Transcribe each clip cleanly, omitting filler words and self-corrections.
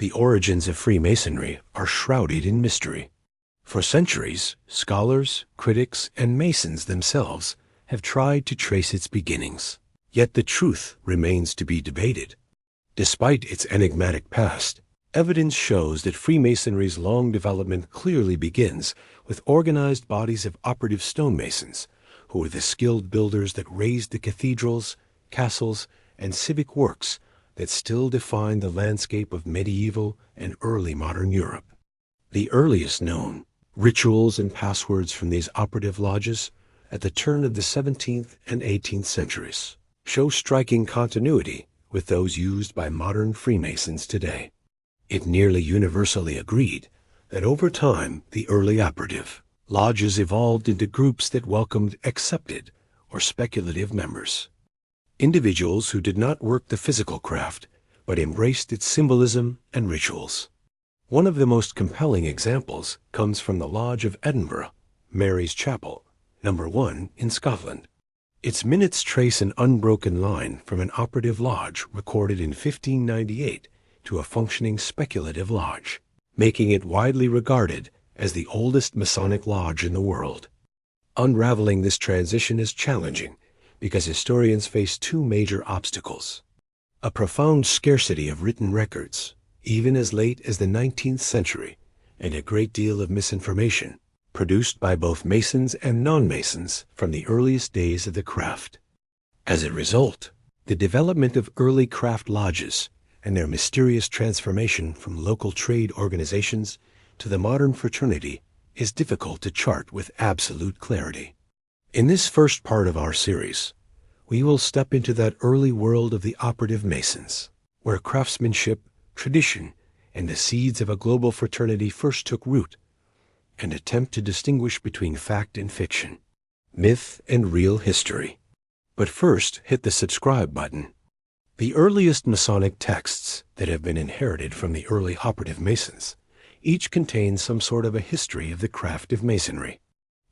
The origins of Freemasonry are shrouded in mystery. For centuries, scholars, critics, and Masons themselves have tried to trace its beginnings. Yet the truth remains to be debated. Despite its enigmatic past, evidence shows that Freemasonry's long development clearly begins with organized bodies of operative stonemasons, who were the skilled builders that raised the cathedrals, castles, and civic works that still define the landscape of medieval and early modern Europe. The earliest known rituals and passwords from these operative lodges at the turn of the 17th and 18th centuries show striking continuity with those used by modern Freemasons today. It nearly universally agreed that over time the early operative lodges evolved into groups that welcomed accepted or speculative members. Individuals who did not work the physical craft, but embraced its symbolism and rituals. One of the most compelling examples comes from the Lodge of Edinburgh, Mary's Chapel, No. 1 in Scotland. Its minutes trace an unbroken line from an operative lodge recorded in 1598 to a functioning speculative lodge, making it widely regarded as the oldest Masonic lodge in the world. Unraveling this transition is challenging because historians face two major obstacles: a profound scarcity of written records, even as late as the 19th century, and a great deal of misinformation, produced by both Masons and non-Masons from the earliest days of the craft. As a result, the development of early craft lodges and their mysterious transformation from local trade organizations to the modern fraternity is difficult to chart with absolute clarity. In this first part of our series, we will step into that early world of the operative Masons, where craftsmanship, tradition, and the seeds of a global fraternity first took root, and attempt to distinguish between fact and fiction, myth and real history. But first, hit the subscribe button. The earliest Masonic texts that have been inherited from the early operative Masons each contain some sort of a history of the craft of Masonry.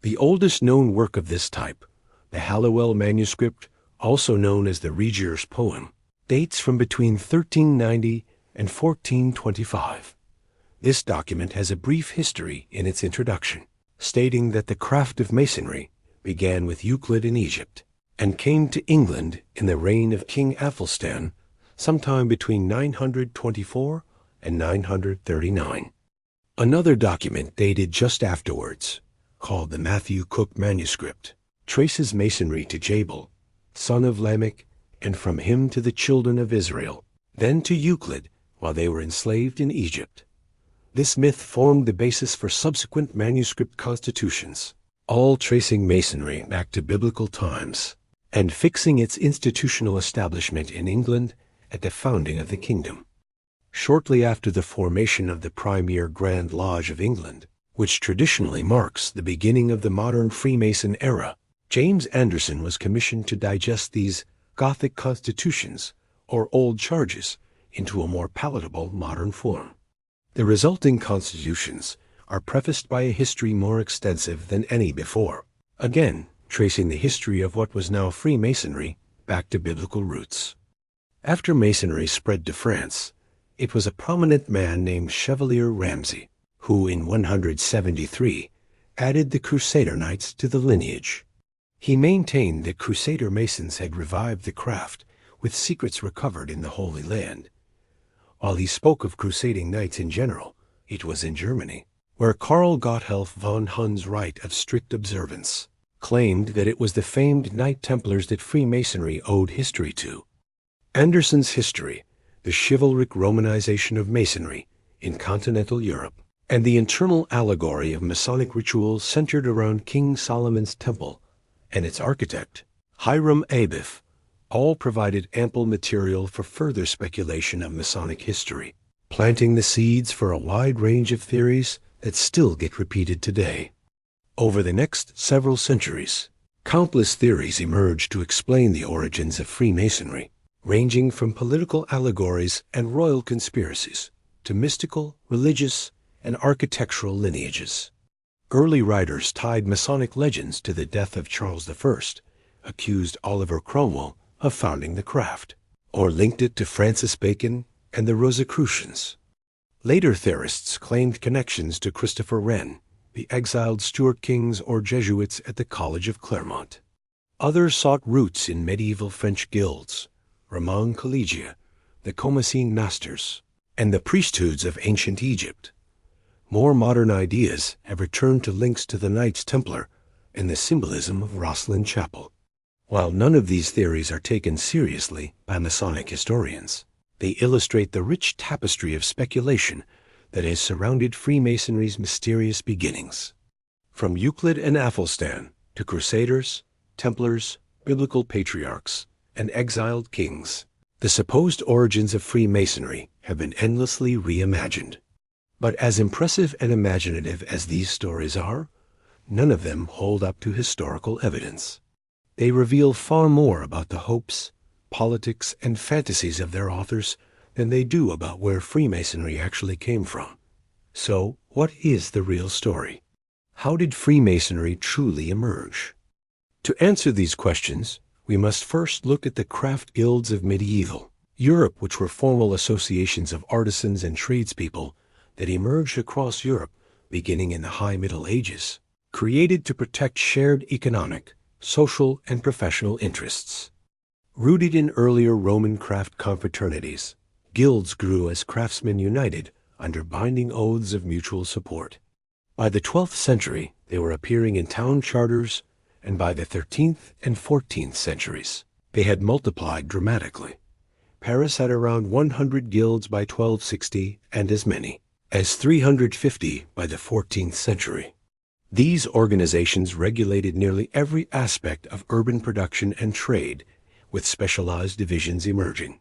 The oldest known work of this type, the Halliwell manuscript, also known as the Regier's Poem, dates from between 1390 and 1425. This document has a brief history in its introduction, stating that the craft of Masonry began with Euclid in Egypt and came to England in the reign of King Athelstan sometime between 924 and 939. Another document dated just afterwards, called the Matthew Cook manuscript, traces Masonry to Jabal, son of Lamech, and from him to the children of Israel, then to Euclid while they were enslaved in Egypt. This myth formed the basis for subsequent manuscript constitutions, all tracing Masonry back to biblical times and fixing its institutional establishment in England at the founding of the kingdom. Shortly after the formation of the Premier Grand Lodge of England, which traditionally marks the beginning of the modern Freemason era, James Anderson was commissioned to digest these Gothic constitutions, or old charges, into a more palatable modern form. The resulting constitutions are prefaced by a history more extensive than any before, again tracing the history of what was now Freemasonry back to biblical roots. After Masonry spread to France, it was a prominent man named Chevalier Ramsay who in 173 added the Crusader Knights to the lineage. He maintained that Crusader Masons had revived the craft with secrets recovered in the Holy Land. While he spoke of crusading knights in general, it was in Germany, where Karl Gotthelf von Hund's rite of strict observance claimed that it was the famed Knights Templars that Freemasonry owed history to. Anderson's history, the chivalric Romanization of Masonry in continental Europe, and the internal allegory of Masonic rituals centered around King Solomon's Temple and its architect, Hiram Abiff, all provided ample material for further speculation of Masonic history, planting the seeds for a wide range of theories that still get repeated today. Over the next several centuries, countless theories emerged to explain the origins of Freemasonry, ranging from political allegories and royal conspiracies to mystical, religious, and architectural lineages. Early writers tied Masonic legends to the death of Charles I, accused Oliver Cromwell of founding the craft, or linked it to Francis Bacon and the Rosicrucians. Later theorists claimed connections to Christopher Wren, the exiled Stuart kings or Jesuits at the College of Clermont. Others sought roots in medieval French guilds, Roman collegia, the Commacene masters, and the priesthoods of ancient Egypt. More modern ideas have returned to links to the Knights Templar and the symbolism of Rosslyn Chapel. While none of these theories are taken seriously by Masonic historians, they illustrate the rich tapestry of speculation that has surrounded Freemasonry's mysterious beginnings. From Euclid and Athelstan to Crusaders, Templars, biblical patriarchs, and exiled kings, the supposed origins of Freemasonry have been endlessly reimagined. But as impressive and imaginative as these stories are, none of them hold up to historical evidence. They reveal far more about the hopes, politics, and fantasies of their authors than they do about where Freemasonry actually came from. So, what is the real story? How did Freemasonry truly emerge? To answer these questions, we must first look at the craft guilds of medieval Europe, which were formal associations of artisans and tradespeople that emerged across Europe beginning in the High Middle Ages, created to protect shared economic, social, and professional interests. Rooted in earlier Roman craft confraternities, guilds grew as craftsmen united under binding oaths of mutual support. By the 12th century, they were appearing in town charters, and by the 13th and 14th centuries, they had multiplied dramatically. Paris had around 100 guilds by 1260 and as many as 350 by the 14th century. These organizations regulated nearly every aspect of urban production and trade, with specialized divisions emerging.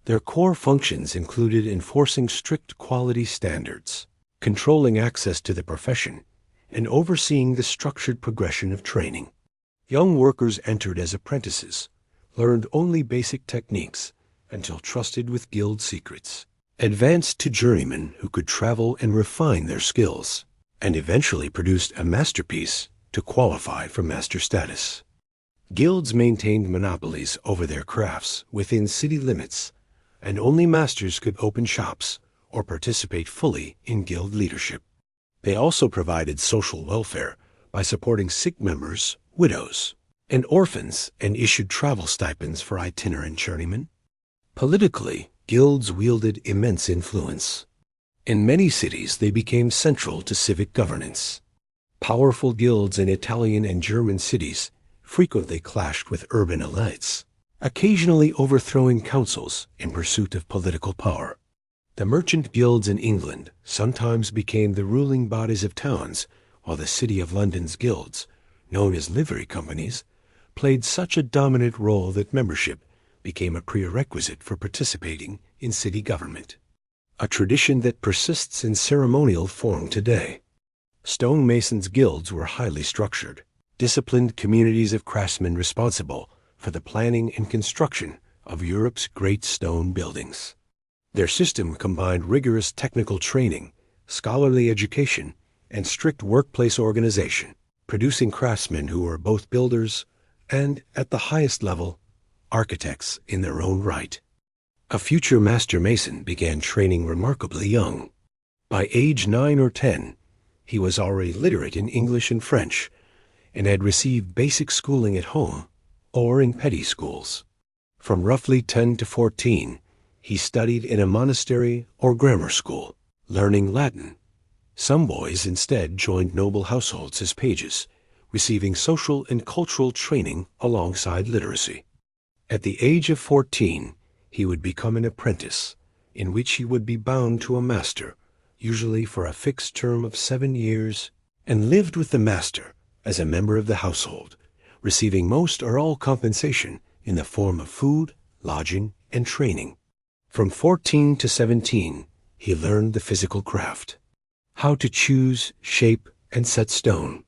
Their core functions included enforcing strict quality standards, controlling access to the profession, and overseeing the structured progression of training. Young workers entered as apprentices, learned only basic techniques until trusted with guild secrets, advanced to journeymen who could travel and refine their skills, and eventually produced a masterpiece to qualify for master status. Guilds maintained monopolies over their crafts within city limits, and only masters could open shops or participate fully in guild leadership. They also provided social welfare by supporting sick members, widows, and orphans, and issued travel stipends for itinerant journeymen. Politically, guilds wielded immense influence. In many cities, they became central to civic governance. Powerful guilds in Italian and German cities frequently clashed with urban elites, occasionally overthrowing councils in pursuit of political power. The merchant guilds in England sometimes became the ruling bodies of towns, while the City of London's guilds, known as livery companies, played such a dominant role that membership became a prerequisite for participating in city government, a tradition that persists in ceremonial form today. Stonemasons' guilds were highly structured, disciplined communities of craftsmen responsible for the planning and construction of Europe's great stone buildings. Their system combined rigorous technical training, scholarly education, and strict workplace organization, producing craftsmen who were both builders and, at the highest level, architects in their own right. A future master mason began training remarkably young. By age 9 or 10, he was already literate in English and French, and had received basic schooling at home or in petty schools. From roughly 10 to 14, he studied in a monastery or grammar school, learning Latin. Some boys instead joined noble households as pages, receiving social and cultural training alongside literacy. At the age of 14, he would become an apprentice, in which he would be bound to a master, usually for a fixed term of 7 years, and lived with the master as a member of the household, receiving most or all compensation in the form of food, lodging, and training. From 14 to 17, he learned the physical craft, how to choose, shape, and set stone.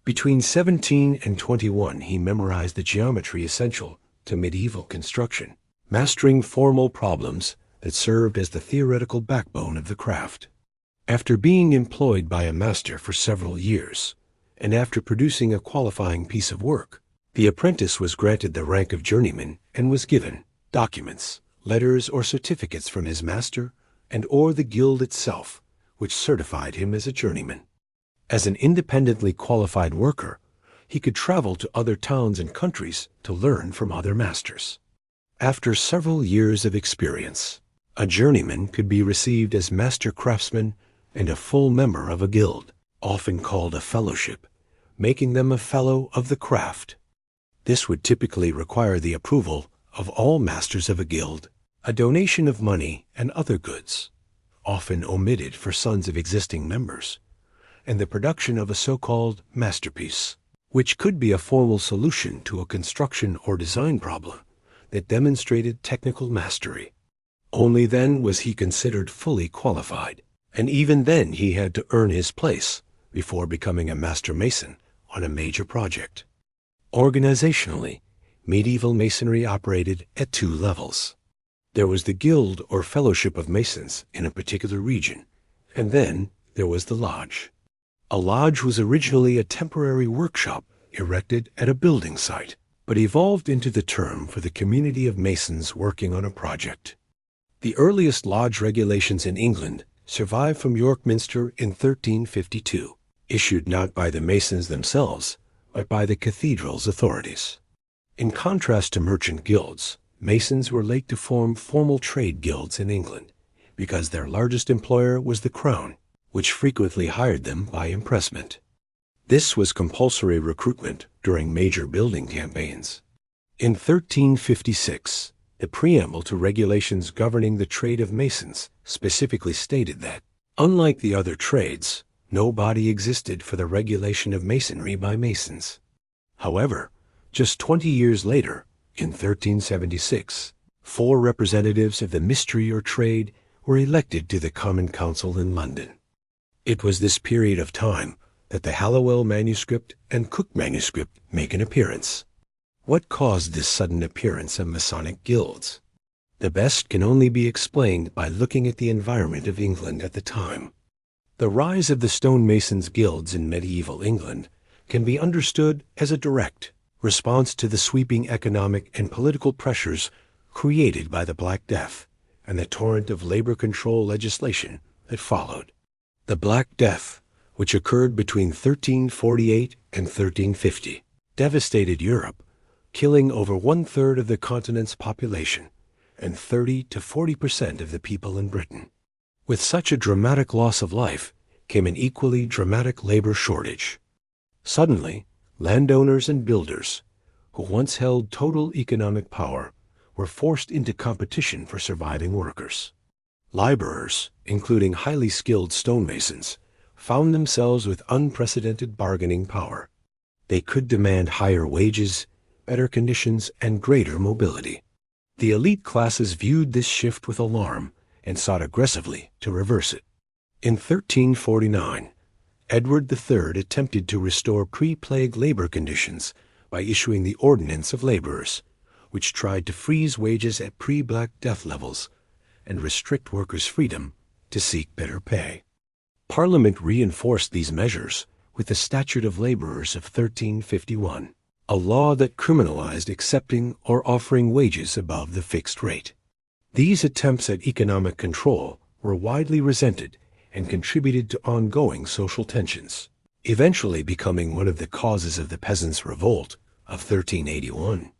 Between 17 and 21, he memorized the geometry essential to medieval construction, mastering formal problems that served as the theoretical backbone of the craft. After being employed by a master for several years, and after producing a qualifying piece of work, the apprentice was granted the rank of journeyman and was given documents, letters, or certificates from his master and/or the guild itself, which certified him as a journeyman. As an independently qualified worker, he could travel to other towns and countries to learn from other masters. After several years of experience, a journeyman could be received as master craftsman and a full member of a guild, often called a fellowship, making them a fellow of the craft. This would typically require the approval of all masters of a guild, a donation of money and other goods, often omitted for sons of existing members, and the production of a so-called masterpiece, which could be a formal solution to a construction or design problem that demonstrated technical mastery. Only then was he considered fully qualified, and even then he had to earn his place before becoming a master mason on a major project. Organizationally, medieval masonry operated at two levels. There was the guild or fellowship of masons in a particular region, and then there was the lodge. A lodge was originally a temporary workshop erected at a building site, but evolved into the term for the community of masons working on a project. The earliest lodge regulations in England survive from York Minster in 1352, issued not by the masons themselves, but by the cathedral's authorities. In contrast to merchant guilds, masons were late to form formal trade guilds in England, because their largest employer was the crown, which frequently hired them by impressment. This was compulsory recruitment during major building campaigns. In 1356, the preamble to regulations governing the trade of masons specifically stated that, unlike the other trades, no body existed for the regulation of masonry by masons. However, just 20 years later, in 1376, 4 representatives of the mystery or trade were elected to the Common Council in London. It was this period of time that the Hallowell manuscript and Cook manuscript make an appearance. What caused this sudden appearance of Masonic guilds? The best can only be explained by looking at the environment of England at the time. The rise of the stonemasons' guilds in medieval England can be understood as a direct response to the sweeping economic and political pressures created by the Black Death and the torrent of labor control legislation that followed. The Black Death, which occurred between 1348 and 1350, devastated Europe, killing over 1/3 of the continent's population and 30 to 40% of the people in Britain. With such a dramatic loss of life came an equally dramatic labor shortage. Suddenly, landowners and builders, who once held total economic power, were forced into competition for surviving workers. Laborers, including highly skilled stonemasons, found themselves with unprecedented bargaining power. They could demand higher wages, better conditions, and greater mobility. The elite classes viewed this shift with alarm and sought aggressively to reverse it. In 1349, Edward III attempted to restore pre-plague labor conditions by issuing the Ordinance of Laborers, which tried to freeze wages at pre-Black Death levels and restrict workers' freedom to seek better pay. Parliament reinforced these measures with the Statute of Laborers of 1351, a law that criminalized accepting or offering wages above the fixed rate. These attempts at economic control were widely resented and contributed to ongoing social tensions, eventually becoming one of the causes of the Peasants' Revolt of 1381.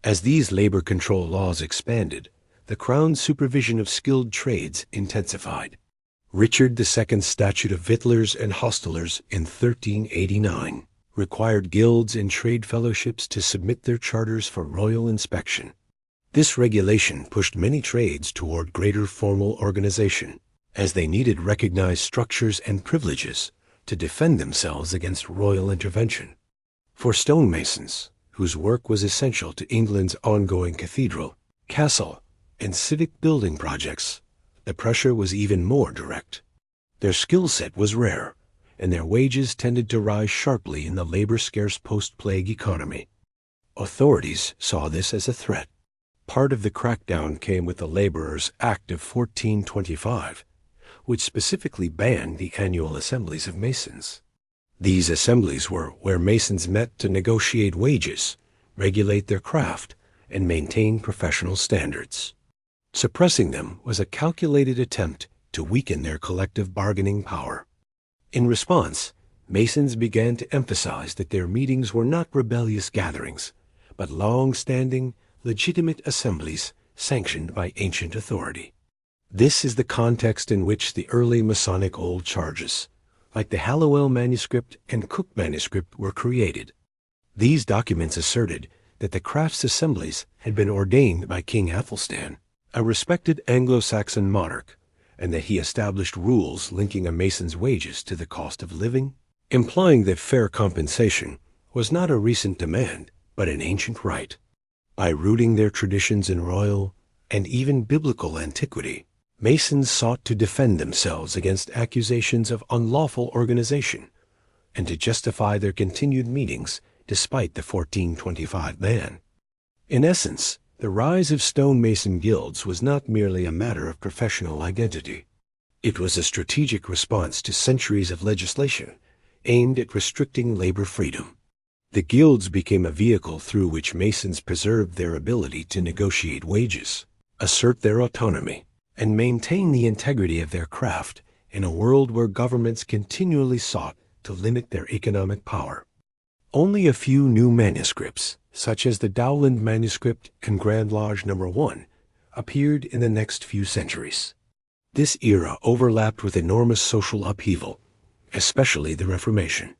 As these labor control laws expanded, the Crown's supervision of skilled trades intensified. Richard II's Statute of Victuallers and Hostelers in 1389 required guilds and trade fellowships to submit their charters for royal inspection. This regulation pushed many trades toward greater formal organization, as they needed recognized structures and privileges to defend themselves against royal intervention. For stonemasons, whose work was essential to England's ongoing cathedral, castle, and civic building projects, the pressure was even more direct. Their skill set was rare, and their wages tended to rise sharply in the labor-scarce post-plague economy. Authorities saw this as a threat. Part of the crackdown came with the Laborers' Act of 1425, which specifically banned the annual assemblies of masons. These assemblies were where masons met to negotiate wages, regulate their craft, and maintain professional standards. Suppressing them was a calculated attempt to weaken their collective bargaining power. In response, Masons began to emphasize that their meetings were not rebellious gatherings, but long-standing, legitimate assemblies sanctioned by ancient authority. This is the context in which the early Masonic old charges, like the Hallowell manuscript and Cook manuscript, were created. These documents asserted that the crafts assemblies had been ordained by King Athelstan, a respected Anglo-Saxon monarch, and that he established rules linking a Mason's wages to the cost of living, implying that fair compensation was not a recent demand, but an ancient right. By rooting their traditions in royal and even biblical antiquity, Masons sought to defend themselves against accusations of unlawful organization and to justify their continued meetings despite the 1425 ban. In essence, the rise of stonemason guilds was not merely a matter of professional identity. It was a strategic response to centuries of legislation aimed at restricting labor freedom. The guilds became a vehicle through which Masons preserved their ability to negotiate wages, assert their autonomy, and maintain the integrity of their craft in a world where governments continually sought to limit their economic power. Only a few new manuscripts, such as the Dowland manuscript and Grand Lodge No. 1, appeared in the next few centuries. This era overlapped with enormous social upheaval, especially the Reformation.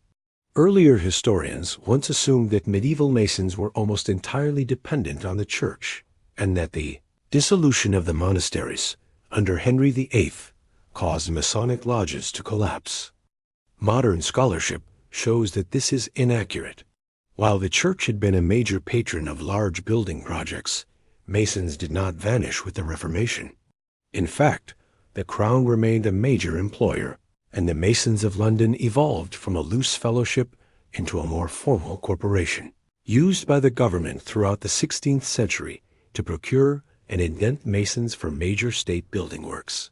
Earlier historians once assumed that medieval Masons were almost entirely dependent on the Church, and that the dissolution of the monasteries under Henry VIII caused Masonic lodges to collapse. Modern scholarship shows that this is inaccurate. While the Church had been a major patron of large building projects, Masons did not vanish with the Reformation. In fact, the Crown remained a major employer, and the Masons of London evolved from a loose fellowship into a more formal corporation, used by the government throughout the 16th century to procure and indent Masons for major state building works.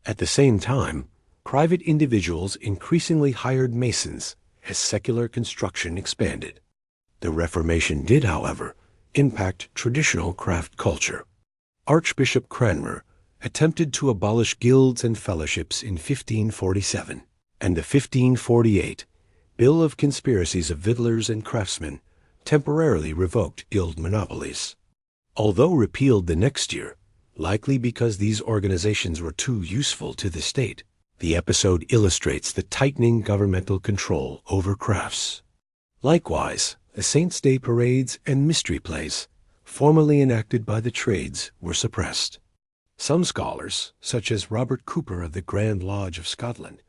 At the same time, private individuals increasingly hired Masons as secular construction expanded. The Reformation did, however, impact traditional craft culture. Archbishop Cranmer attempted to abolish guilds and fellowships in 1547, and the 1548 Bill of Conspiracies of Victuallers and Craftsmen temporarily revoked guild monopolies. Although repealed the next year, likely because these organizations were too useful to the state, the episode illustrates the tightening governmental control over crafts. Likewise, the Saints' Day parades and mystery plays, formerly enacted by the trades, were suppressed. Some scholars, such as Robert Cooper of the Grand Lodge of Scotland,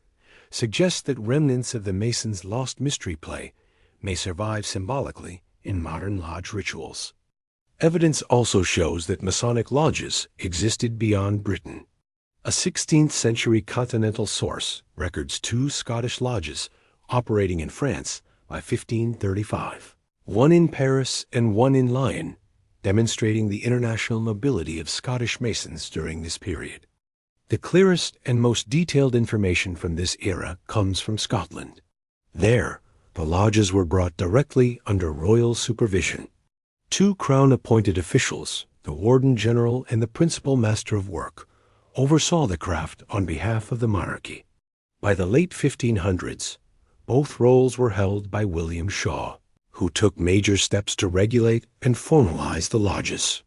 suggest that remnants of the Masons' lost mystery play may survive symbolically in modern lodge rituals. Evidence also shows that Masonic lodges existed beyond Britain. A 16th century continental source records 2 Scottish lodges operating in France by 1535, one in Paris and one in Lyon, demonstrating the international mobility of Scottish Masons during this period. The clearest and most detailed information from this era comes from Scotland. There, the lodges were brought directly under royal supervision. 2 Crown-appointed officials, the Warden General and the Principal Master of Work, oversaw the craft on behalf of the monarchy. By the late 1500s, both roles were held by William Shaw, who took major steps to regulate and formalize the lodges.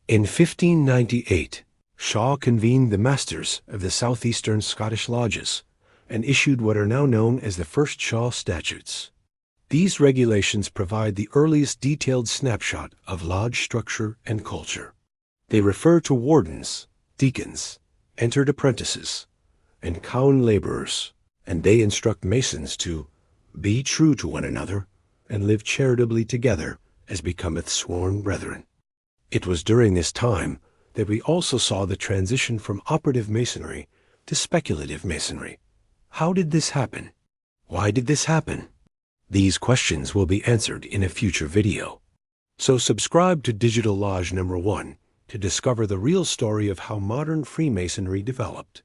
In 1598, Shaw convened the masters of the southeastern Scottish lodges and issued what are now known as the First Shaw Statutes. These regulations provide the earliest detailed snapshot of lodge structure and culture. They refer to wardens, deacons, entered apprentices, and cown laborers, and they instruct Masons to be true to one another and live charitably together as becometh sworn brethren. It was during this time that we also saw the transition from operative Masonry to speculative Masonry. How did this happen? Why did this happen? These questions will be answered in a future video. So subscribe to Digital Lodge No. 1 to discover the real story of how modern Freemasonry developed.